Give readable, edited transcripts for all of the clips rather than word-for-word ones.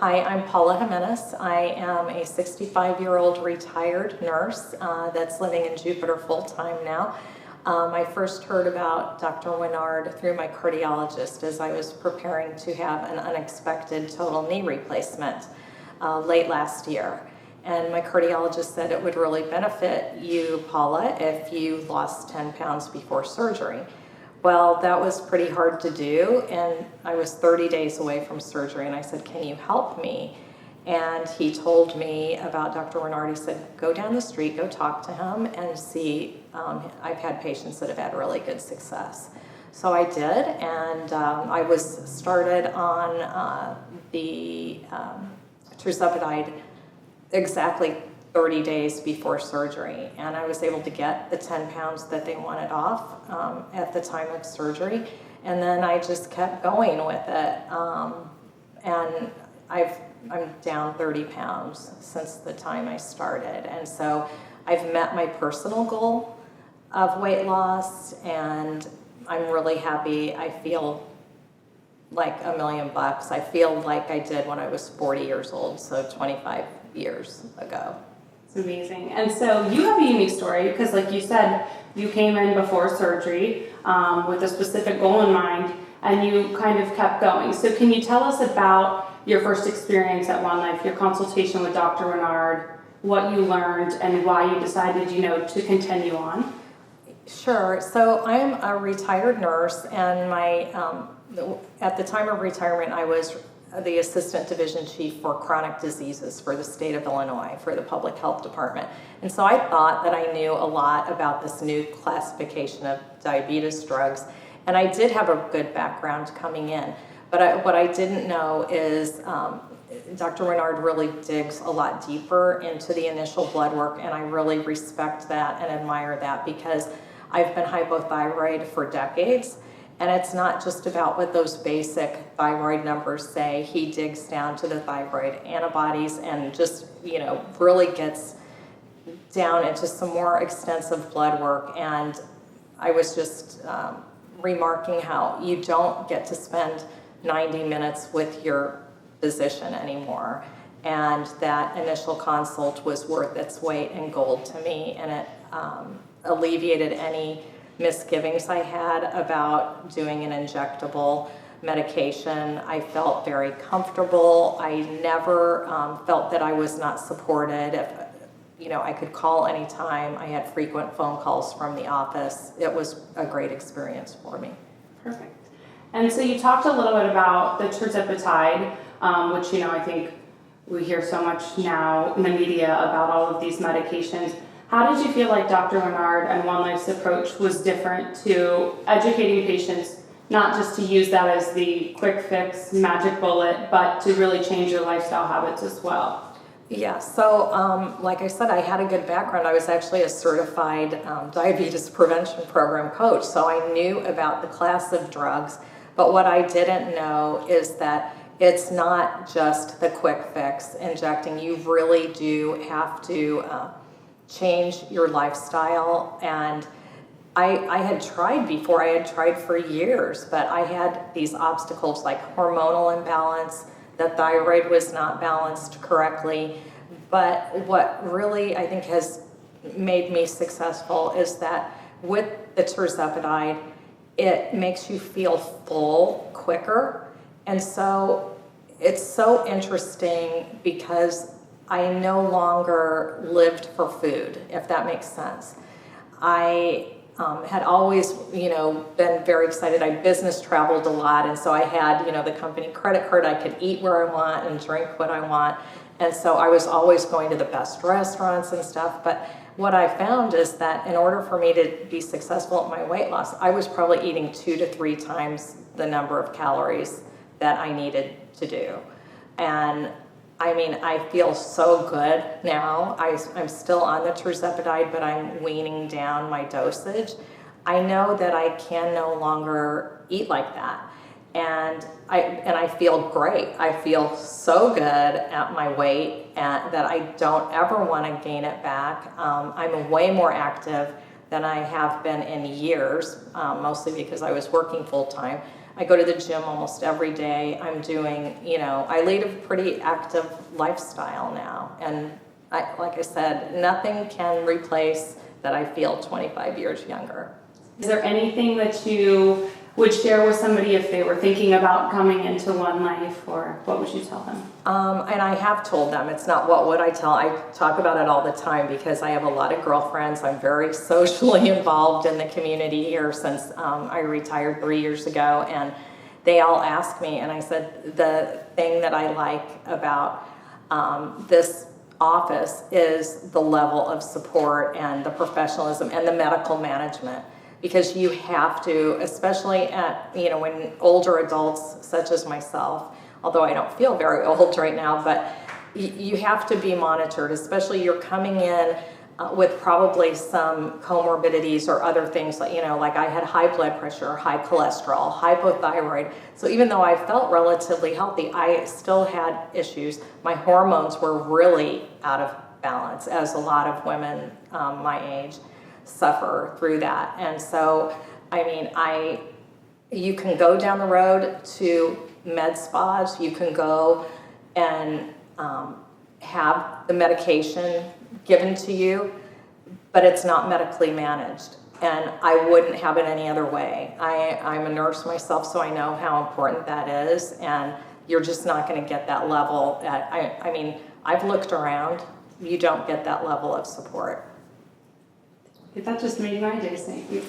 Hi, I'm Paula Jimenez. I am a 65-year-old retired nurse that's living in Jupiter full-time now. I first heard about Dr. Winard through my cardiologist as I was preparing to have an unexpected total knee replacement late last year. And my cardiologist said it would really benefit you, Paula, if you lost 10 pounds before surgery. Well, that was pretty hard to do, and I was 30 days away from surgery, and I said, can you help me? And he told me about Dr. Winard. He said, go down the street, go talk to him, and see. I've had patients that have had really good success. So I did, and I was started on the tirzepatide exactly 30 days before surgery, and I was able to get the 10 pounds that they wanted off at the time of surgery, and then I just kept going with it, and I'm down 30 pounds since the time I started, and so I've met my personal goal of weight loss, and I'm really happy. I feel like $1 million. I feel like I did when I was 40 years old, so 25 years ago. It's amazing. And so you have a unique story because, like you said, you came in before surgery with a specific goal in mind, and you kind of kept going. So can you tell us about your first experience at OneLife, your consultation with Dr. Winard, what you learned, and why you decided, to continue on? Sure. So I'm a retired nurse, and at the time of retirement, I was the assistant division chief for chronic diseases for the state of Illinois, for the public health department. And so I thought that I knew a lot about this new classification of diabetes drugs, and I did have a good background coming in. But what I didn't know is Dr. Winard really digs a lot deeper into the initial blood work, and I really respect that and admire that because I've been hypothyroid for decades. And it's not just about what those basic thyroid numbers say. He digs down to the thyroid antibodies and just, really gets down into some more extensive blood work. And I was just remarking how you don't get to spend 90 minutes with your physician anymore. And that initial consult was worth its weight in gold to me. And it alleviated any misgivings I had about doing an injectable medication. I felt very comfortable. I never felt that I was not supported. If, I could call anytime. I had frequent phone calls from the office. It was a great experience for me. Perfect. And so you talked a little bit about the tirzepatide, which, I think we hear so much now in the media about all of these medications. How did you feel like Dr. Winard and OneLife's approach was different to educating patients, not just to use that as the quick fix, magic bullet, but to really change your lifestyle habits as well? Yeah, so like I said, I had a good background. I was actually a certified diabetes prevention program coach, so I knew about the class of drugs. But what I didn't know is that it's not just the quick fix injecting. You really do have to change your lifestyle, and I had tried before. I had tried for years, but I had these obstacles like hormonal imbalance. The thyroid was not balanced correctly. But what really I think has made me successful is that with the tirzepatide, it makes you feel full quicker. And so it's so interesting because I no longer lived for food, if that makes sense. I had always, been very excited. I business traveled a lot, and so I had, the company credit card. I could eat where I want and drink what I want, and so I was always going to the best restaurants and stuff. But what I found is that in order for me to be successful at my weight loss, I was probably eating 2 to 3 times the number of calories that I needed to do. And I feel so good now. I'm still on the tirzepatide, but I'm weaning down my dosage. I know that I can no longer eat like that. And I feel great. I feel so good at my weight and that I don't ever want to gain it back. I'm way more active than I have been in years, mostly because I was working full time. I go to the gym almost every day. I'm doing, I lead a pretty active lifestyle now. And like I said, nothing can replace that I feel 25 years younger. Is there anything that you would share with somebody if they were thinking about coming into OneLife, or what would you tell them? And I have told them. It's not what would I tell. I talk about it all the time because I have a lot of girlfriends. I'm very socially involved in the community here since I retired 3 years ago, and they all ask me, and I said the thing that I like about this office is the level of support and the professionalism and the medical management. Because you have to, especially at, when older adults such as myself, although I don't feel very old right now, but you have to be monitored, especially you're coming in with probably some comorbidities or other things like I had high blood pressure, high cholesterol, hypothyroid. So even though I felt relatively healthy, I still had issues. My hormones were really out of balance, as a lot of women my age suffer through that. And so, you can go down the road to med spas, you can go and have the medication given to you, but it's not medically managed. And I wouldn't have it any other way. I'm a nurse myself, so I know how important that is, and you're just not going to get that level. I've looked around, you don't get that level of support. That just made my day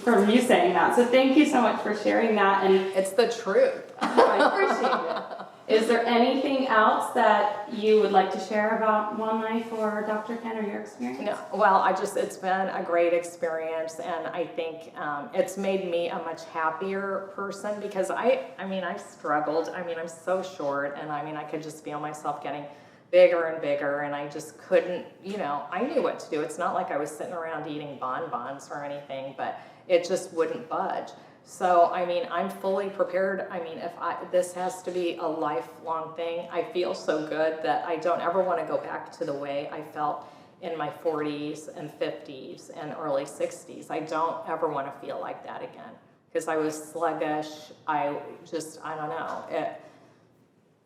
from you saying that. So thank you so much for sharing that. And it's the truth. I appreciate it. Is there anything else that you would like to share about OneLife or Dr. Ken or your experience? No, well, it's been a great experience, and I think it's made me a much happier person because I've struggled. I'm so short, and I could just feel myself getting bigger and bigger, and I just couldn't, I knew what to do. It's not like I was sitting around eating bonbons or anything, but it just wouldn't budge. So, I'm fully prepared. If this has to be a lifelong thing, I feel so good that I don't ever want to go back to the way I felt in my 40s and 50s and early 60s. I don't ever want to feel like that again because I was sluggish. I don't know.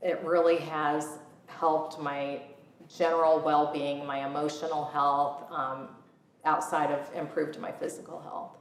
It really has helped my general well-being, my emotional health, outside of improved my physical health.